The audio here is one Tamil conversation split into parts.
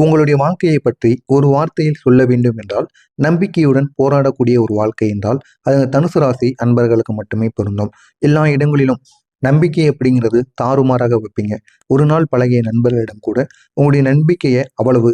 உங்களுடைய வாழ்க்கையை பற்றி ஒரு வார்த்தையில் சொல்ல வேண்டும் என்றால், நம்பிக்கையுடன் போராடக்கூடிய ஒரு வாழ்க்கை என்றால், அது தனுசு ராசி அன்பர்களுக்கு மட்டுமே பொருந்தும். எல்லா இடங்களிலும் நம்பிக்கை அப்படிங்கிறது தாறுமாறாக வைப்பீங்க. ஒரு நாள் பழகிய நண்பர்களிடம் கூட உங்களுடைய நம்பிக்கையை அவ்வளவு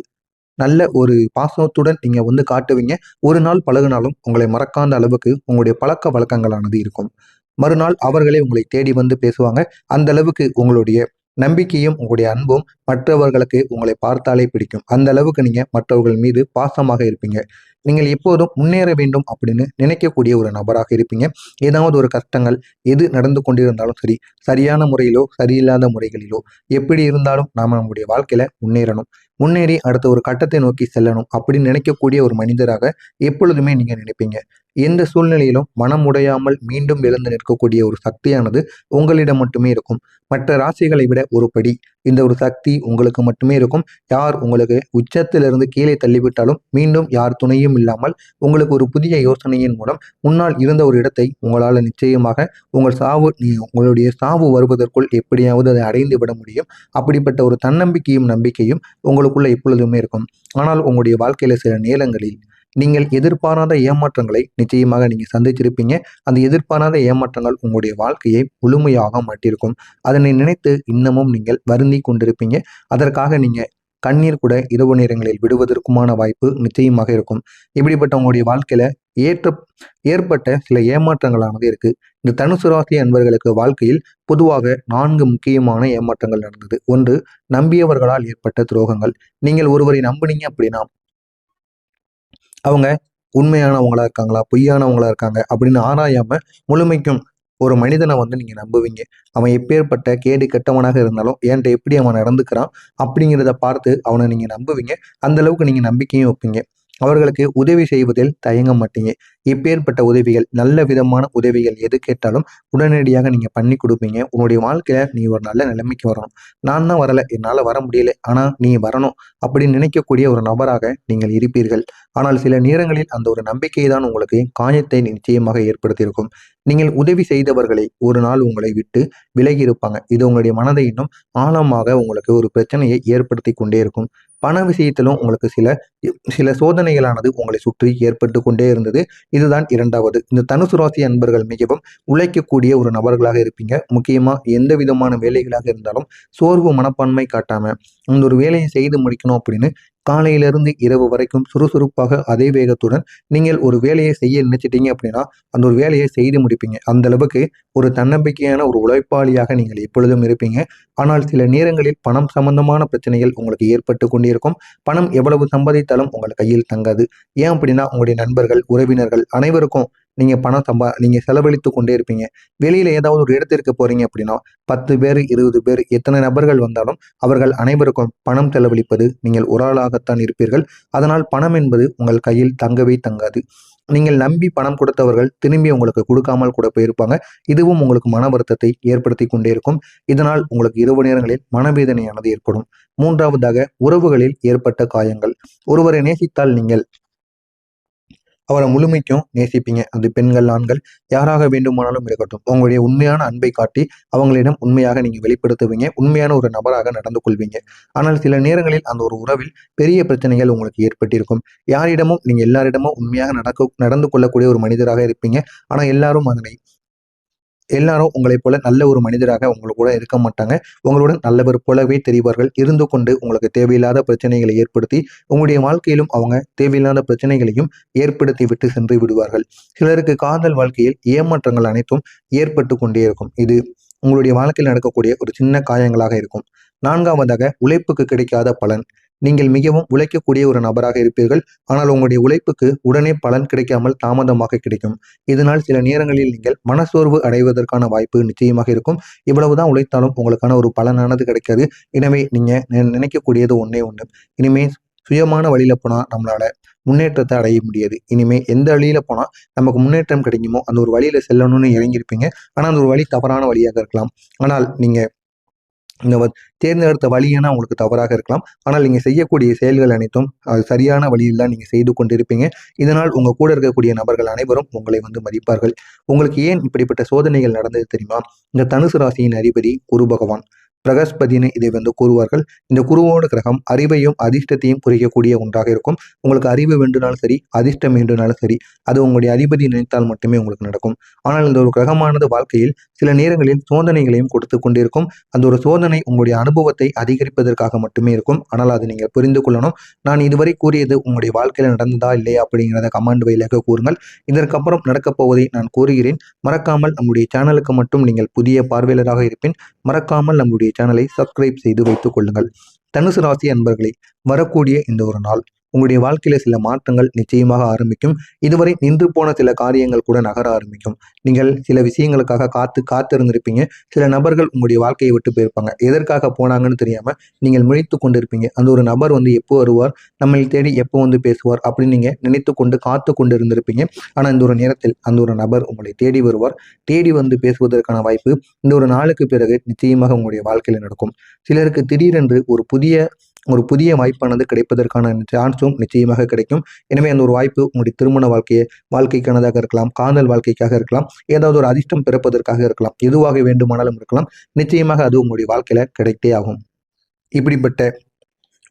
நல்ல ஒரு பாசத்துடன் நீங்க காட்டுவீங்க. ஒரு நாள் பழகுனாலும் உங்களை மறக்காத அளவுக்கு உங்களுடைய பழக்க வழக்கங்களானது இருக்கும். மறுநாள் அவர்களே உங்களை தேடி வந்து பேசுவாங்க. அந்த அளவுக்கு உங்களுடைய நம்பிக்கையும் உங்களுடைய அன்பும் மற்றவர்களுக்கு உங்களை பார்த்தாலே பிடிக்கும். அந்த அளவுக்கு நீங்க மற்றவர்கள் மீது பாசமாக இருப்பீங்க. நீங்கள் எப்போதும் முன்னேற வேண்டும் அப்படின்னு நினைக்கக்கூடிய ஒரு நபராக இருப்பீங்க. ஏதாவது ஒரு கஷ்டங்கள் எது நடந்து கொண்டிருந்தாலும் சரி, சரியான முறையிலோ சரியில்லாத முறைகளிலோ எப்படி இருந்தாலும் நாம நம்முடைய வாழ்க்கையில முன்னேறணும். முன்னேறி அடுத்த ஒரு கட்டத்தை நோக்கி செல்லணும் அப்படின்னு நினைக்கக்கூடிய ஒரு மனிதராக எப்பொழுதுமே நீங்க நினைப்பீங்க. எந்த சூழ்நிலையிலும் மனம் உடையாமல் மீண்டும் எழுந்து நிற்கக்கூடிய ஒரு சக்தியானது உங்களிடம் மட்டுமே இருக்கும். மற்ற ராசிகளை விட ஒரு படி இந்த ஒரு சக்தி உங்களுக்கு மட்டுமே இருக்கும். யார் உங்களுக்கு உச்சத்திலிருந்து கீழே தள்ளிவிட்டாலும் மீண்டும் யார் துணையும் இல்லாமல் உங்களுக்கு ஒரு புதிய யோசனையின் மூலம் முன்னால் இருந்த ஒரு இடத்தை உங்களால் நிச்சயமாக உங்களுடைய சாவு வருவதற்குள் எப்படியாவது அதை அடைந்து விட முடியும். அப்படிப்பட்ட ஒரு தன்னம்பிக்கையும் நம்பிக்கையும் உங்களுக்குள்ள எப்பொழுதுமே இருக்கும். ஆனால் உங்களுடைய வாழ்க்கையில சில நேரங்களில் நீங்கள் எதிர்பாராத ஏமாற்றங்களை நிச்சயமாக நீங்க சந்திச்சிருப்பீங்க. அந்த எதிர்பாராத ஏமாற்றங்கள் உங்களுடைய வாழ்க்கையை முழுமையாக மாட்டியிருக்கும். அதனை நினைத்து இன்னமும் நீங்கள் வருந்தி கொண்டிருப்பீங்க. அதற்காக நீங்க கண்ணீர் கூட இரவு நேரங்களில் விடுவதற்குமான வாய்ப்பு நிச்சயமாக இருக்கும். இப்படிப்பட்ட உங்களுடைய வாழ்க்கையில ஏற்ற ஏற்பட்ட சில ஏமாற்றங்களானது இருக்கு. இந்த தனுசு ராசி அன்பர்களுக்கு வாழ்க்கையில் பொதுவாக 4 முக்கியமான ஏமாற்றங்கள் நடந்தது. ஒன்று, நம்பியவர்களால் ஏற்பட்ட துரோகங்கள். நீங்கள் ஒருவரை நம்புனீங்க அப்படின்னா அவங்க உண்மையானவங்களா இருக்காங்களா, பொய்யானவங்களா இருக்காங்க அப்படின்னு ஆராயாம முழுமைக்கும் ஒரு மனிதனை நீங்க நம்புவீங்க. அவன் எப்பேற்பட்ட கேடு கெட்டவனாக இருந்தாலும் என்கிட்ட எப்படி அவன் நடந்துக்கிறான் அப்படிங்கிறத பார்த்து அவனை நீங்க நம்புவீங்க. அந்த அளவுக்கு நீங்க நம்பிக்கையும் வைப்பீங்க. அவர்களுக்கு உதவி செய்வதில் தயங்க மாட்டீங்க. எப்பேற்பட்ட உதவிகள், நல்ல விதமான உதவிகள் எது கேட்டாலும் உடனடியாக நீங்க பண்ணி கொடுப்பீங்க. உன்னுடைய வாழ்க்கையில நீ ஒரு நல்ல நிலைமைக்கு வரணும். நான் தான் வரல, என்னால வர முடியல, ஆனா நீ வரணும் அப்படின்னு நினைக்கக்கூடிய ஒரு நபராக நீங்கள் இருப்பீர்கள். ஆனால் சில நேரங்களில் அந்த ஒரு நம்பிக்கை தான் உங்களுக்கு காயத்தை நிச்சயமாக ஏற்படுத்தியிருக்கும். நீங்கள் உதவி செய்தவர்களை ஒரு நாள் உங்களை விட்டு விலகி இருப்பாங்க. இது உங்களுடைய மனதை இன்னும் ஆழமாக உங்களுக்கு ஒரு பிரச்சனையை ஏற்படுத்தி கொண்டே இருக்கும். பண விஷயத்திலும் உங்களுக்கு சில சில சோதனைகளானது உங்களை சுற்றி ஏற்பட்டு கொண்டே இருந்தது. இதுதான் இரண்டாவது. இந்த தனுசு ராசி அன்பர்கள் மிகவும் உழைக்கக்கூடிய ஒரு நபர்களாக இருப்பீங்க. முக்கியமா எந்த விதமான வேலைகளாக இருந்தாலும் சோர்வு மனப்பான்மை காட்டாம அந்த ஒரு வேலையை செய்து முடிக்கணும் அப்படின்னு காலையிலிருந்து இரவு வரைக்கும் சுறுசுறுப்பாக அதே வேகத்துடன் நீங்கள் ஒரு வேலையை செய்ய நினைச்சிட்டீங்க அப்படின்னா அந்த ஒரு வேலையை செய்து முடிப்பீங்க. அந்த அளவுக்கு ஒரு தன்னம்பிக்கையான ஒரு உழைப்பாளியாக நீங்கள் எப்பொழுதும் இருப்பீங்க. ஆனால் சில நேரங்களில் பணம் சம்பந்தமான பிரச்சனைகள் உங்களுக்கு ஏற்பட்டு கொண்டிருக்கும். பணம் எவ்வளவு சம்பாதித்தாலும் உங்கள் கையில் தங்காது. ஏன் அப்படின்னா உங்களுடைய நண்பர்கள், உறவினர்கள் அனைவருக்கும் நீங்க செலவழித்து கொண்டே இருப்பீங்க. வெளியில ஏதாவது ஒரு இடத்திற்கு போறீங்க அப்படின்னா 10 பேர் 20 பேர் எத்தனை நபர்கள் வந்தாலும் அவர்கள் அனைவருக்கும் பணம் செலவழிப்பது நீங்கள் ஒரு ஆளாகத்தான் இருப்பீர்கள். அதனால் பணம் என்பது உங்கள் கையில் தங்கவே தங்காது. நீங்கள் நம்பி பணம் கொடுத்தவர்கள் திரும்பி உங்களுக்கு கொடுக்காமல் கூட போயிருப்பாங்க. இதுவும் உங்களுக்கு மன வருத்தத்தை ஏற்படுத்தி கொண்டே இருக்கும். இதனால் உங்களுக்கு இரவு நேரங்களில் மனவேதனையானது ஏற்படும். மூன்றாவதாக, உறவுகளில் ஏற்பட்ட காயங்கள். ஒருவரை நேசித்தால் நீங்கள் அவரை முழுமைக்கும் நேசிப்பீங்க. அது பெண்கள், ஆண்கள் யாராக வேண்டுமானாலும் இருக்கட்டும். உங்களுடைய உண்மையான அன்பை காட்டி அவங்களிடம் உண்மையாக நீங்க வெளிப்படுத்துவீங்க. உண்மையான ஒரு நபராக நடந்து கொள்வீங்க. ஆனால் சில நேரங்களில் அந்த ஒரு உறவில் பெரிய பிரச்சனைகள் உங்களுக்கு ஏற்பட்டிருக்கும். யாரிடமும் நீங்க எல்லாரிடமும் உண்மையாக நடந்து கொள்ளக்கூடிய ஒரு மனிதராக இருப்பீங்க. ஆனா எல்லாரும் உங்களைப் போல நல்ல ஒரு மனிதராக உங்க கூட இருக்க மாட்டாங்க. உங்களுடன் நல்லவர் போலவே தெரிவார்கள். இருந்து கொண்டு உங்களுக்கு தேவையில்லாத பிரச்சனைகளை ஏற்படுத்தி உங்களுடைய வாழ்க்கையிலும் அவங்க தேவையில்லாத பிரச்சனைகளையும் ஏற்படுத்தி விட்டு சென்று விடுவார்கள். சிலருக்கு காதல் வாழ்க்கையில் ஏமாற்றங்கள் அனைத்தும் ஏற்பட்டு கொண்டே இருக்கும். இது உங்களுடைய வாழ்க்கையில் நடக்கக்கூடிய ஒரு சின்ன காயங்களாக இருக்கும். நான்காவதாக, உழைப்புக்கு கிடைக்காத பலன். நீங்கள் மிகவும் உழைக்கக்கூடிய ஒரு நபராக இருப்பீர்கள். ஆனால் உங்களுடைய உழைப்புக்கு உடனே பலன் கிடைக்காமல் தாமதமாக கிடைக்கும். இதனால் சில நேரங்களில் நீங்கள் மனசோர்வு அடைவதற்கான வாய்ப்பு நிச்சயமாக இருக்கும். இவ்வளவுதான் உழைத்தாலும் உங்களுக்கான ஒரு பலனானது கிடைக்காது. எனவே நீங்க நினைக்கக்கூடியது ஒண்ணே ஒண்ணு. இனிமே சுயமான வழியில போனா நம்மளால முன்னேற்றத்தை அடைய முடியாது. இனிமே எந்த வழியில போனா நமக்கு முன்னேற்றம் கிடைக்குமோ அந்த ஒரு வழியில செல்லணும்னு இறங்கியிருப்பீங்க. ஆனா அந்த ஒரு வழி தவறான வழியாக இருக்கலாம். ஆனால் நீங்க இந்த தேர்ந்தெடுத்த வழியென உங்களுக்கு தவறாக இருக்கலாம். ஆனால் நீங்க செய்யக்கூடிய செயல்கள் அனைத்தும் அது சரியான வழியில் தான் நீங்க செய்து கொண்டிருப்பீங்க. இதனால் உங்க கூட இருக்கக்கூடிய நபர்கள் அனைவரும் உங்களை மதிப்பார்கள். உங்களுக்கு ஏன் இப்படிப்பட்ட சோதனைகள் நடந்தது தெரியுமா? இந்த தனுசு ராசியின் அதிபதி குரு பகவான். பிரகஸ்பதினு இதை கூறுவார்கள். இந்த குருவோட கிரகம் அறிவையும் அதிர்ஷ்டத்தையும் குறிக்கக்கூடிய ஒன்றாக இருக்கும். உங்களுக்கு அறிவு வேண்டுனாலும் சரி, அதிர்ஷ்டம் வேண்டுனாலும் சரி, அது உங்களுடைய அதிபதி நினைத்தால் மட்டுமே உங்களுக்கு நடக்கும். ஆனால் இந்த ஒரு கிரகமானது வாழ்க்கையில் சில நேரங்களில் சோதனைகளையும் கொடுத்து கொண்டிருக்கும். அந்த ஒரு சோதனை உங்களுடைய அனுபவத்தை அதிகரிப்பதற்காக மட்டுமே இருக்கும். ஆனால் அதை நீங்கள் புரிந்து கொள்ளணும். நான் இதுவரை கூறியது உங்களுடைய வாழ்க்கையில் நடந்ததா இல்லையா அப்படிங்கிறத கமெண்ட் வழியாக கூறுங்கள். இதற்கப்புறம் நடக்கப் போவதை நான் கூறுகிறேன். மறக்காமல் நம்முடைய சேனலுக்கு மட்டும் நீங்கள் புதிய பார்வையாளராக இருப்பின் மறக்காமல் நம்முடைய சேனலை சப்ஸ்கிரைப் செய்து வைத்துக் கொள்ளுங்கள். தனுசு ராசி அன்பர்களே, வரக்கூடிய இந்த ஒரு நாள் உங்களுடைய வாழ்க்கையில சில மாற்றங்கள் நிச்சயமாக ஆரம்பிக்கும். இதுவரை நின்று போன சில காரியங்கள் கூட நகர ஆரம்பிக்கும். நீங்கள் சில விஷயங்களுக்காக காத்திருந்திருப்பீங்க. சில நபர்கள் உங்களுடைய வாழ்க்கையை விட்டு போயிருப்பாங்க. எதற்காக போனாங்கன்னு தெரியாம நீங்கள் முழித்து கொண்டிருப்பீங்க. அந்த ஒரு நபர் எப்போ வருவார், நம்மை தேடி எப்போ பேசுவார் அப்படின்னு நீங்க நினைத்து கொண்டு காத்து கொண்டு இருந்திருப்பீங்க. ஆனா இந்த ஒரு நேரத்தில் அந்த ஒரு நபர் உங்களை தேடி வருவார். தேடி பேசுவதற்கான வாய்ப்பு இந்த ஒரு நாளுக்கு பிறகு நிச்சயமாக உங்களுடைய வாழ்க்கையில நடக்கும். சிலருக்கு திடீரென்று ஒரு புதிய வாய்ப்பானது கிடைப்பதற்கான சான்ஸும் நிச்சயமாக கிடைக்கும். எனவே அந்த ஒரு வாய்ப்பு உங்களுடைய திருமண வாழ்க்கைக்கானதாக இருக்கலாம், காதல் வாழ்க்கைக்காக இருக்கலாம், ஏதாவது ஒரு அதிர்ஷ்டம் பிறப்பதற்காக இருக்கலாம், எதுவாக வேண்டுமானாலும் இருக்கலாம். நிச்சயமாக அது உங்களுடைய வாழ்க்கையில கிடைத்தே ஆகும். இப்படிப்பட்ட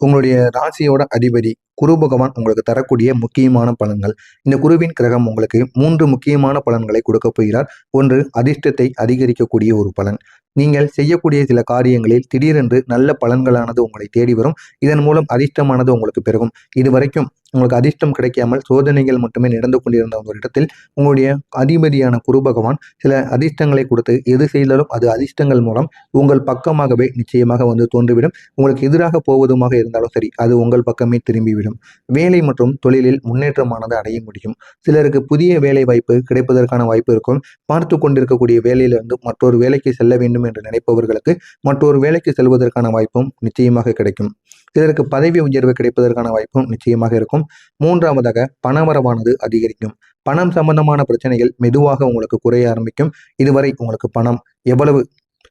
உங்களுடைய ராசியோட அதிபதி குரு பகவான் உங்களுக்கு தரக்கூடிய முக்கியமான பலன்கள். இந்த குருவின் கிரகம் உங்களுக்கு 3 முக்கியமான பலன்களை கொடுக்க போகிறார். ஒன்று, அதிர்ஷ்டத்தை அதிகரிக்கக்கூடிய ஒரு பலன். நீங்கள் செய்யக்கூடிய சில காரியங்களில் திடீரென்று நல்ல பலன்களானது உங்களை தேடி வரும். இதன் மூலம் அதிர்ஷ்டமானது உங்களுக்கு பெருகும். இதுவரைக்கும் உங்களுக்கு அதிர்ஷ்டம் கிடைக்காமல் சோதனைகள் மட்டுமே நடந்து கொண்டிருந்த ஒரு இடத்தில் உங்களுடைய அதிபதியான குரு பகவான் சில அதிர்ஷ்டங்களை கொடுத்து எது செய்தாலும் அது அதிர்ஷ்டங்கள் மூலம் உங்கள் பக்கமாகவே நிச்சயமாக தோன்றிவிடும். உங்களுக்கு எதிராக போவதுமாக இருந்தாலும் சரி, அது உங்கள் பக்கமே திரும்பிவிடும். வேலை மற்றும் தொழிலில் முன்னேற்றமானது அடைய முடியும். சிலருக்கு புதிய வேலை வாய்ப்பு கிடைப்பதற்கான வாய்ப்பு இருக்கும். பார்த்து கொண்டிருக்கக்கூடிய வேலையிலிருந்து மற்றொரு வேலைக்கு செல்ல வேண்டும் என்று நினைப்பவர்களுக்கு மற்றொரு வேலைக்கு செல்வதற்கான வாய்ப்பும் நிச்சயமாக கிடைக்கும். சிலருக்கு பதவி உயர்வு கிடைப்பதற்கான வாய்ப்பும் நிச்சயமாக இருக்கும். மூன்றாவதாக பணவரவானது அதிகரிக்கும். பணம் சம்பந்தமான பிரச்சனைகள் மெதுவாக உங்களுக்கு குறைய ஆரம்பிக்கும். இதுவரை உங்களுக்கு பணம் எவ்வளவு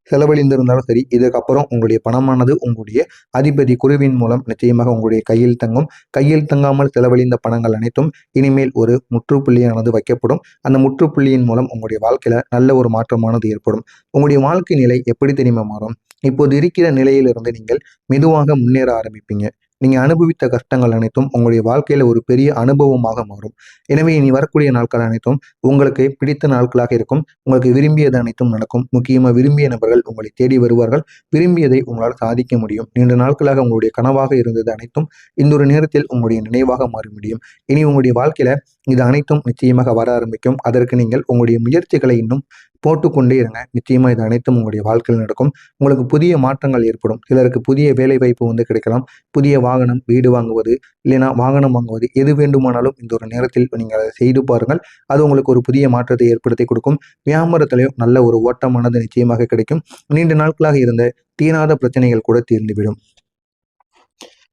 செலவழிந்திருந்தாலும் சரி, இதுக்கப்புறம் உங்களுடைய பணமானது உங்களுடைய அதிபதி குருவின் மூலம் நிச்சயமாக உங்களுடைய கையில் தங்கும். கையில் தங்காமல் செலவழிந்த பணங்கள் அனைத்தும் இனிமேல் ஒரு முற்றுப்புள்ளியானது வைக்கப்படும். அந்த முற்றுப்புள்ளியின் மூலம் உங்களுடைய வாழ்க்கையில நல்ல ஒரு மாற்றமானது ஏற்படும். உங்களுடைய வாழ்க்கை நிலை எப்படி தெரியுமா மாறும்? இப்போது இருக்கிற நிலையிலிருந்து நீங்கள் மெதுவாக முன்னேற ஆரம்பிப்பீங்க. நீங்க அனுபவித்த கஷ்டங்கள் அனைத்தும் உங்களுடைய வாழ்க்கையில ஒரு பெரிய அனுபவமாக மாறும். எனவே இனி வரக்கூடிய நாட்கள் அனைத்தும் உங்களுக்கு பிடித்த நாட்களாக இருக்கும். உங்களுக்கு விரும்பியது அனைத்தும் நடக்கும். முக்கியமா விரும்பிய நபர்கள் உங்களை தேடி வருவார்கள். விரும்பியதை உங்களால் சாதிக்க முடியும். நீண்ட நாட்களாக உங்களுடைய கனவாக இருந்தது அனைத்தும் இந்த ஒரு நேரத்தில் உங்களுடைய நினைவாக மாற முடியும். இனி உங்களுடைய வாழ்க்கையில இது அனைத்தும் நிச்சயமாக வர ஆரம்பிக்கும். அதற்கு நீங்கள் உங்களுடைய முயற்சிகளை இன்னும் போட்டுக்கொண்டே இருங்க. நிச்சயமா இது அனைத்தும் உங்களுடைய வாழ்க்கையில் நடக்கும். உங்களுக்கு புதிய மாற்றங்கள் ஏற்படும். சிலருக்கு புதிய வேலை வாய்ப்பு கிடைக்கலாம். புதிய வாகனம், வீடு வாங்குவது, இல்லைனா வாகனம் வாங்குவது, எது வேண்டுமானாலும் இந்த ஒரு நேரத்தில் நீங்கள் அதை செய்து பாருங்கள். அது உங்களுக்கு ஒரு புதிய மாற்றத்தை ஏற்படுத்தி கொடுக்கும். வியாபாரத்திலையும் நல்ல ஒரு ஓட்டமானது நிச்சயமாக கிடைக்கும். நீண்ட நாட்களாக இருந்த தீராத பிரச்சனைகள் கூட தீர்ந்துவிடும்.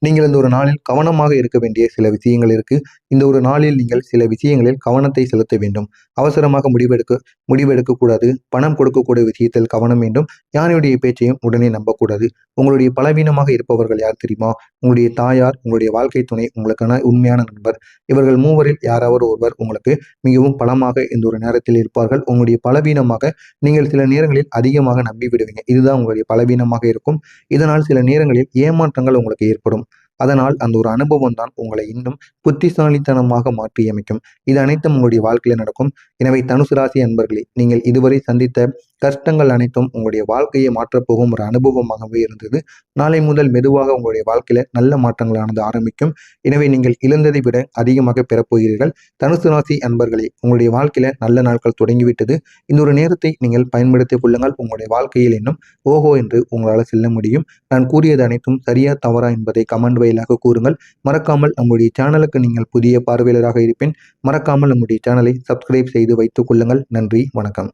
நீங்கள் இந்த ஒரு நாளில் கவனமாக இருக்க வேண்டிய சில விஷயங்கள் இருக்கு. இந்த ஒரு நாளில் நீங்கள் சில விஷயங்களில் கவனத்தை செலுத்த வேண்டும். அவசரமாக முடிவெடுக்க கூடாது. பணம் கொடுக்கக்கூடிய விஷயத்தில் கவனம் வேண்டும். யாருடைய பேச்சையும் உடனே நம்பக்கூடாது. உங்களுடைய பலவீனமாக இருப்பவர்கள் யார் தெரியுமா? உங்களுடைய தாயார், உங்களுடைய வாழ்க்கை துணை, உங்களுக்கான உண்மையான நண்பர். இவர்கள் மூவரில் யாராவது ஒருவர் உங்களுக்கு மிகவும் பலமாக இந்த ஒரு நேரத்தில் இருப்பார்கள். உங்களுடைய பலவீனமாக நீங்கள் சில நேரங்களில் அதிகமாக நம்பி விடுவீங்க. இதுதான் உங்களுடைய பலவீனமாக இருக்கும். இதனால் சில நேரங்களில் ஏமாற்றங்கள் உங்களுக்கு ஏற்படும். அதனால் அந்த ஒரு அனுபவம் தான் உங்களை இன்னும் புத்திசாலித்தனமாக மாற்றியமைக்கும். இது அனைத்தும் உங்களுடைய வாழ்க்கையில நடக்கும். எனவே தனுசு ராசி அன்பர்களே, நீங்கள் இதுவரை சந்தித்த கஷ்டங்கள் அனைத்தும் உங்களுடைய வாழ்க்கையை மாற்றப்போகும் ஒரு அனுபவமாகவே இருந்தது. நாளை முதல் மெதுவாக உங்களுடைய வாழ்க்கையில நல்ல மாற்றங்களானது ஆரம்பிக்கும். எனவே நீங்கள் இழந்ததை விட அதிகமாக பெறப்போகிறீர்கள். தனுசு ராசி அன்பர்களே, உங்களுடைய வாழ்க்கையில நல்ல நாட்கள் தொடங்கிவிட்டது. இந்த ஒரு நேரத்தை நீங்கள் பயன்படுத்திக் கொள்ளுங்கள். உங்களுடைய வாழ்க்கையில் இன்னும் ஓஹோ என்று உங்களால் செல்ல முடியும். நான் கூறியது அனைத்தும் சரியா தவறா என்பதை கமெண்ட் வாயிலாக கூறுங்கள். மறக்காமல் நம்முடைய சேனலுக்கு நீங்கள் புதிய பார்வையாளராக இருப்பின் மறக்காமல் நம்முடைய சேனலை சப்ஸ்கிரைப் செய்து வைத்துக் கொள்ளுங்கள். நன்றி, வணக்கம்.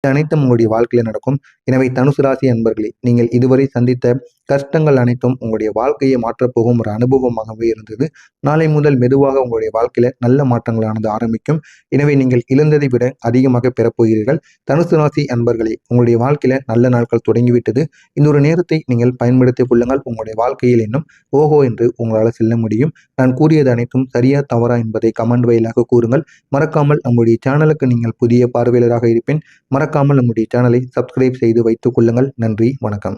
இது அனைத்தும் உங்களுடைய வாழ்க்கையில நடக்கும். எனவே தனுசு ராசி அன்பர்களே, நீங்கள் இதுவரை சந்தித்த கஷ்டங்கள் அனைத்தும் உங்களுடைய வாழ்க்கையை மாற்றப்போகும் ஒரு அனுபவமாகவே இருந்தது. நாளை முதல் மெதுவாக உங்களுடைய வாழ்க்கையில நல்ல மாற்றங்களானது ஆரம்பிக்கும். எனவே நீங்கள் இழந்ததை விட அதிகமாக பெறப்போகிறீர்கள். தனுசு ராசி அன்பர்களே, உங்களுடைய வாழ்க்கையில நல்ல நாட்கள் தொடங்கிவிட்டது. இந்த ஒரு நேரத்தை நீங்கள் பயன்படுத்திக் கொள்ளுங்கள். உங்களுடைய வாழ்க்கையில் இன்னும் ஓஹோ என்று உங்களால் செல்ல முடியும். நான் கூறியது அனைத்தும் சரியா தவறா என்பதை கமெண்ட் வாயிலாக கூறுங்கள். மறக்காமல் நம்முடைய சேனலுக்கு நீங்கள் புதிய பார்வையாளராக இருப்பேன். மறக்காமல் நம்முடைய சேனலை சப்ஸ்கிரைப் செய்து வைத்துக் கொள்ளுங்கள். நன்றி, வணக்கம்.